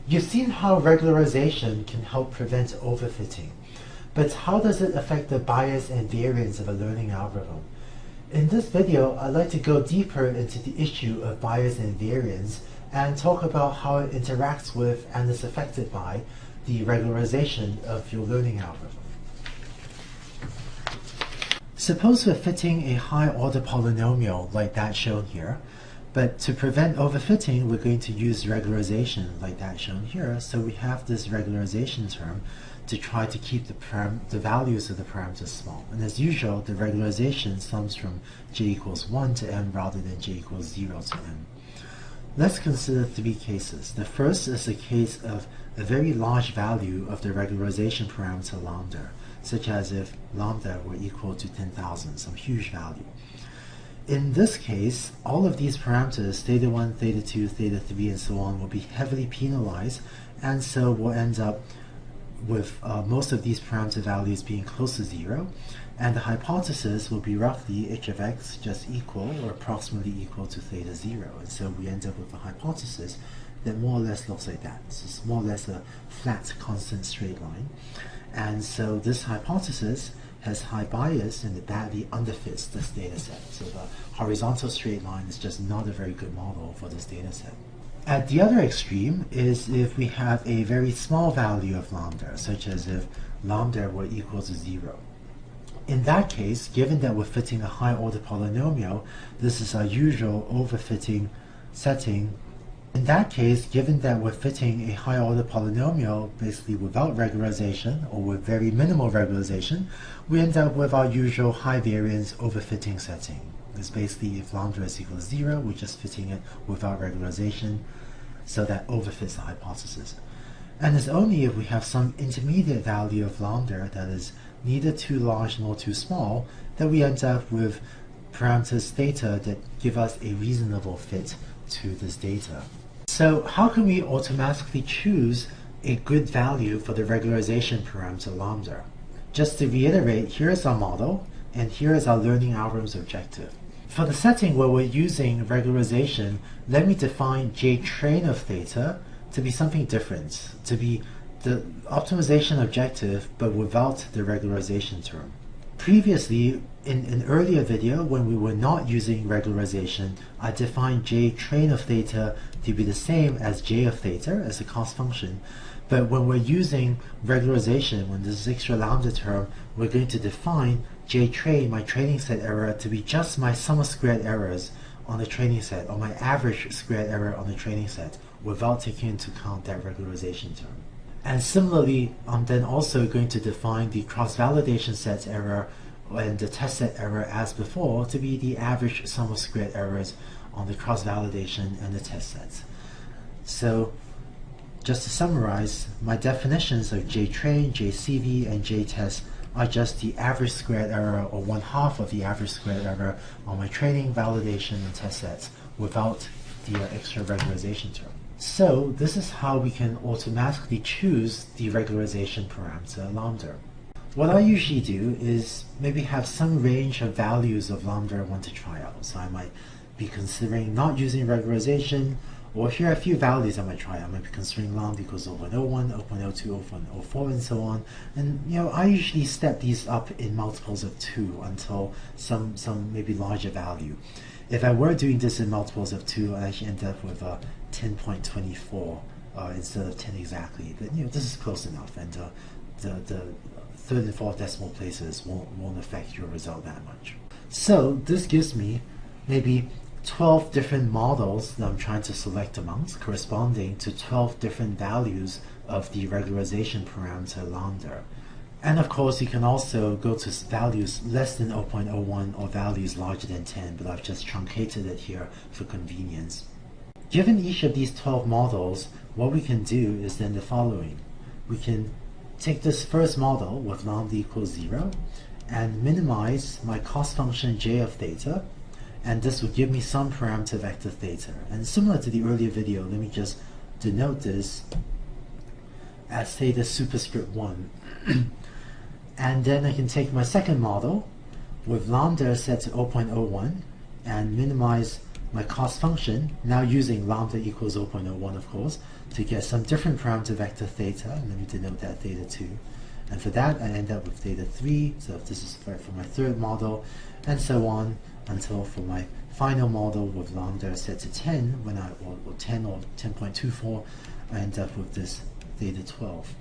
You've seen how regularization can help prevent overfitting, but how does it affect the bias and variance of a learning algorithm? In this video, I'd like to go deeper into the issue of bias and variance and talk about how it interacts with and is affected by the regularization of your learning algorithm. Suppose we're fitting a high-order polynomial like that shown here, but to prevent overfitting, we're going to use regularization like that shown here. So we have this regularization term to try to keep the values of the parameters small. And as usual, the regularization sums from j equals 1 to m rather than j equals 0 to m. Let's consider three cases. The first is a case of a very large value of the regularization parameter lambda, such as if lambda were equal to 10,000, some huge value. In this case, all of these parameters, theta 1, theta 2, theta 3, and so on, will be heavily penalized, and so we'll end up with most of these parameter values being close to 0, and the hypothesis will be roughly h of x just equal or approximately equal to theta 0, and so we end up with a hypothesis that more or less looks like that. So it's more or less a flat, constant straight line, and so this hypothesis has high bias and it badly underfits this data set. So the horizontal straight line is just not a very good model for this data set. At the other extreme is if we have a very small value of lambda, such as if lambda were equal to 0. In that case, given that we're fitting a high-order polynomial, this is our usual overfitting setting. In that case, given that we're fitting a high-order polynomial basically without regularization or with very minimal regularization, we end up with our usual high-variance overfitting setting. It's basically if lambda is equal to 0, we're just fitting it without regularization, so that overfits the hypothesis. And it's only if we have some intermediate value of lambda that is neither too large nor too small that we end up with parameters theta that give us a reasonable fit to this data. So how can we automatically choose a good value for the regularization parameter lambda? Just to reiterate, here is our model, and here is our learning algorithm's objective. For the setting where we're using regularization, let me define j train of theta to be something different, to be the optimization objective but without the regularization term. Previously, in an earlier video when we were not using regularization, I defined j train of theta to be the same as j of theta as a cost function. But when we're using regularization, when this extra lambda term, we're going to define j train, my training set error, to be just my sum of squared errors on the training set, or my average squared error on the training set, without taking into account that regularization term. And similarly, I'm then also going to define the cross-validation set error and the test set error as before to be the average sum of squared errors on the cross-validation and the test sets. So just to summarize, my definitions of JTrain, JCV, and JTest are just the average squared error or 1/2 of the average squared error on my training, validation, and test sets without the extra regularization term. So this is how we can automatically choose the regularization parameter lambda. What I usually do is maybe have some range of values of lambda I want to try out. So I might be considering not using regularization, or here are a few values I might try. I might be considering lambda equals 0.01, 0.02, 0.04, and so on. And I usually step these up in multiples of 2 until some maybe larger value. If I were doing this in multiples of 2, I actually end up with 10.24 instead of 10 exactly. But this is close enough, and the third and fourth decimal places won't affect your result that much. So this gives me maybe 12 different models that I'm trying to select amongst, corresponding to 12 different values of the regularization parameter lambda. And of course, you can also go to values less than 0.01 or values larger than 10, but I've just truncated it here for convenience. Given each of these 12 models, what we can do is then the following. We can take this first model with lambda equals 0 and minimize my cost function j of theta, and this will give me some parameter vector theta. And similar to the earlier video, let me just denote this as theta superscript 1. And then I can take my second model with lambda set to 0.01 and minimize my cost function, now using lambda equals 0.01 of course, to get some different parameter vector theta, and let me denote that theta 2. And for that, I end up with theta 3, so this is for my third model, and so on until for my final model with lambda set to 10, when or 10 or 10.24, I end up with this theta 12.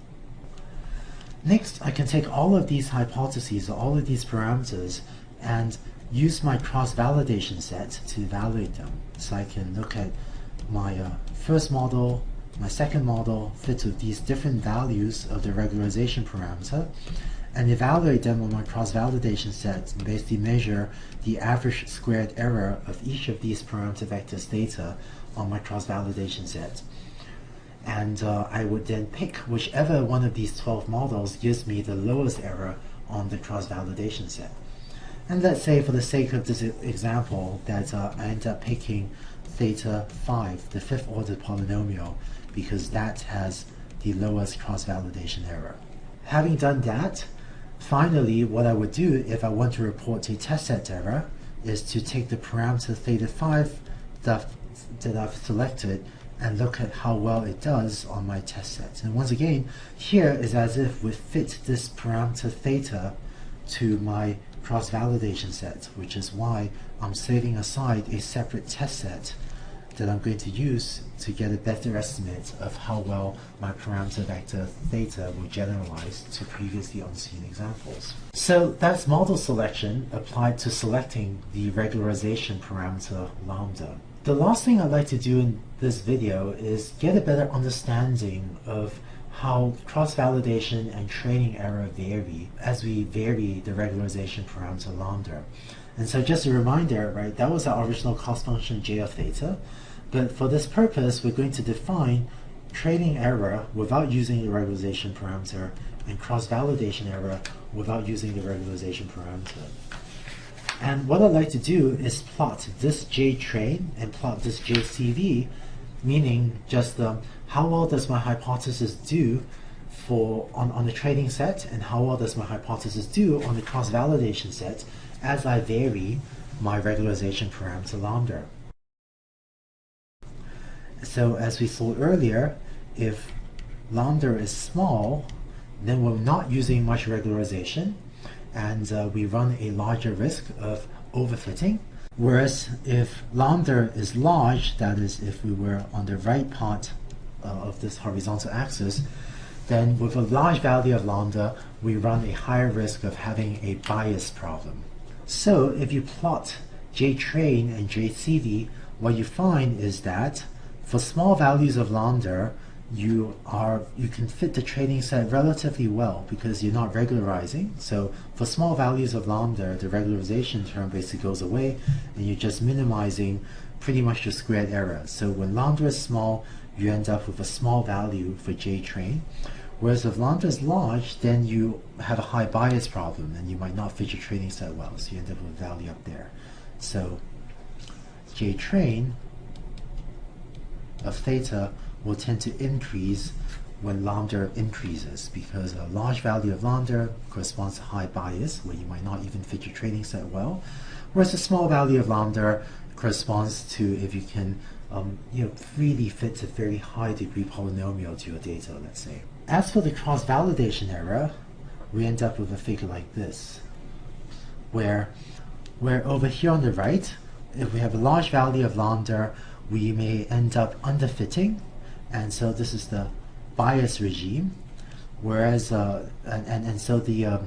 Next, I can take all of these hypotheses, or all of these parameters, and use my cross-validation set to evaluate them. So I can look at my first model, my second model, fit with these different values of the regularization parameter, and evaluate them on my cross-validation set and basically measure the average squared error of each of these parameter vectors theta on my cross-validation set. And I would then pick whichever one of these 12 models gives me the lowest error on the cross-validation set. And let's say, for the sake of this example, that I end up picking theta 5, the fifth order polynomial, because that has the lowest cross-validation error. Having done that, finally, what I would do if I want to report a test set error is to take the parameter theta 5 that I've selected and look at how well it does on my test set. And once again, here is as if we fit this parameter theta to my cross-validation set, which is why I'm saving aside a separate test set that I'm going to use to get a better estimate of how well my parameter vector theta will generalize to previously unseen examples. So that's model selection applied to selecting the regularization parameter lambda. The last thing I'd like to do in this video is get a better understanding of how cross-validation and training error vary as we vary the regularization parameter lambda. And so just a reminder, right, that was our original cost function j of theta, but for this purpose we're going to define training error without using the regularization parameter and cross-validation error without using the regularization parameter. And what I'd like to do is plot this j train and plot this j CV, meaning just how well does my hypothesis do on the training set, and how well does my hypothesis do on the cross-validation set as I vary my regularization parameter lambda. So as we saw earlier, if lambda is small, then we're not using much regularization, and we run a larger risk of overfitting. Whereas if lambda is large, that is if we were on the right part of this horizontal axis, then with a large value of lambda, we run a higher risk of having a bias problem. So if you plot jtrain and jcv, what you find is that for small values of lambda, you can fit the training set relatively well because you're not regularizing. So for small values of lambda, the regularization term basically goes away and you're just minimizing pretty much the squared error. So when lambda is small, you end up with a small value for jtrain. Whereas if lambda is large, then you have a high bias problem and you might not fit your training set well, so you end up with a value up there. So jtrain of theta will tend to increase when lambda increases, because a large value of lambda corresponds to high bias, where you might not even fit your training set well, whereas a small value of lambda corresponds to if you can freely fit a very high degree polynomial to your data, let's say. As for the cross-validation error, we end up with a figure like this, where over here on the right, if we have a large value of lambda, we may end up underfitting, and so this is the bias regime, whereas so the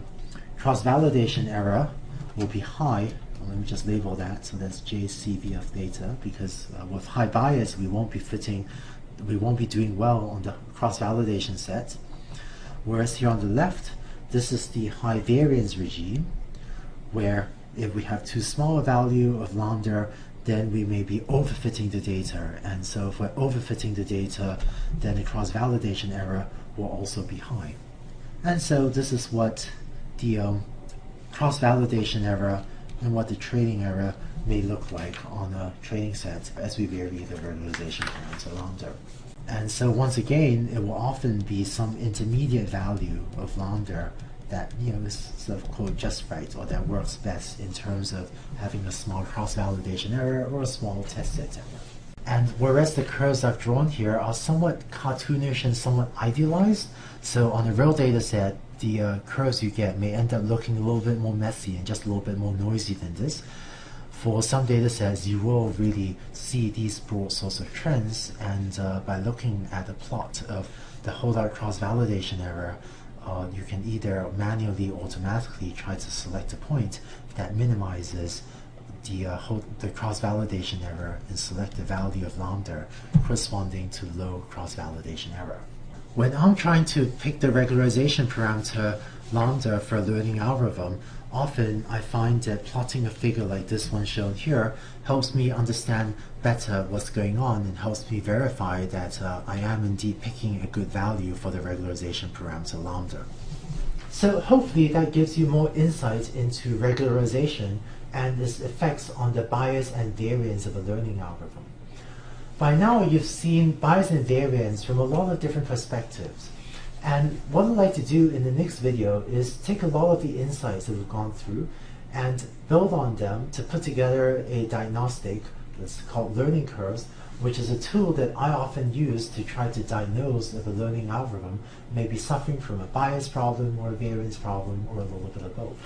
cross-validation error will be high. Let me just label that, so that's jcv of theta, because with high bias we won't be doing well on the cross-validation set. Whereas here on the left, this is the high variance regime, where if we have too small a value of lambda, then we may be overfitting the data, and so if we're overfitting the data, then the cross-validation error will also be high. And so this is what the cross-validation error and what the training error may look like on a training set as we vary the regularization parameter lambda. And so once again, it will often be some intermediate value of lambda that is sort of quote just right, or that works best in terms of having a small cross-validation error or a small test set error. And whereas the curves I've drawn here are somewhat cartoonish and somewhat idealized, so on a real data set, the curves you get may end up looking a little bit more messy and just a little bit more noisy than this. For some data sets, you will really see these broad sorts of trends, and by looking at a plot of the holdout cross-validation error, you can either manually or automatically try to select a point that minimizes the cross-validation error and select the value of lambda corresponding to low cross-validation error. When I'm trying to pick the regularization parameter lambda for a learning algorithm, often I find that plotting a figure like this one shown here helps me understand better what's going on and helps me verify that I am indeed picking a good value for the regularization parameter lambda. So hopefully that gives you more insight into regularization and its effects on the bias and variance of a learning algorithm. By now you've seen bias and variance from a lot of different perspectives. And what I'd like to do in the next video is take a lot of the insights that we've gone through and build on them to put together a diagnostic that's called learning curves, which is a tool that I often use to try to diagnose if a learning algorithm may be suffering from a bias problem or a variance problem or a little bit of both.